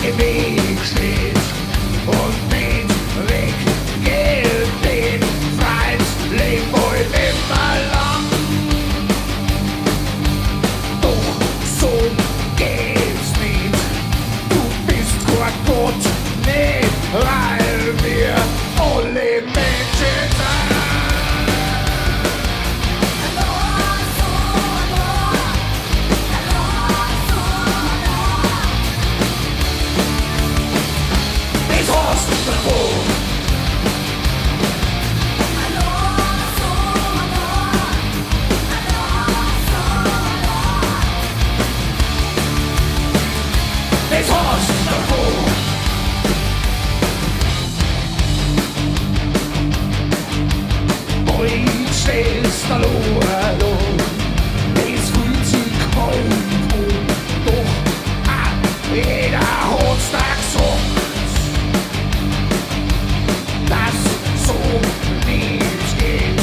Im Weg steht und nicht weg geht, den Freiheitsleben wohl immer lang. Doch so geht's nicht, du bist kein Gott, nicht, weil wir alle Menschen sind. Stehst verloren, es fühlt sich kalt und doch jeder hat's da gesagt, dass so nicht geht,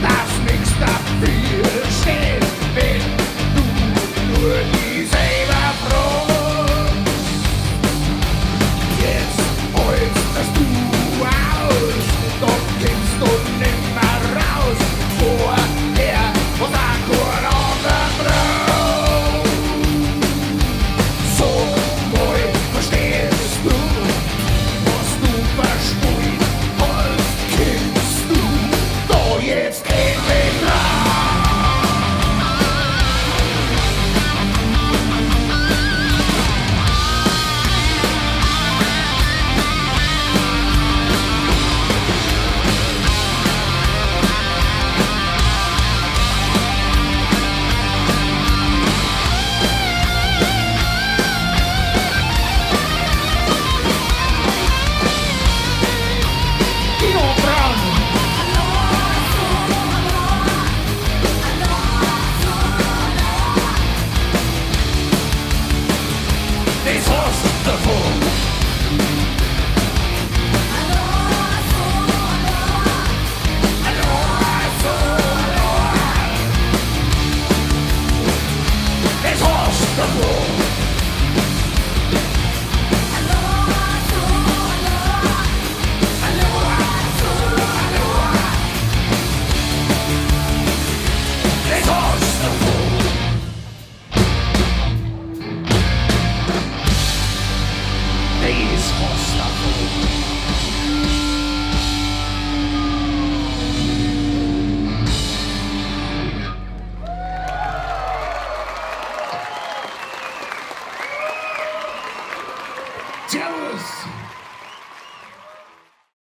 dass nix dafür steht, wenn du nur die selber fragst. Jetzt holst das du aus, doch kommst du nimmer raus. Vorher was ein Corona braucht. So wohl verstehst du, was du verspielt hast, kommst du da jetzt endlich raus. Servus!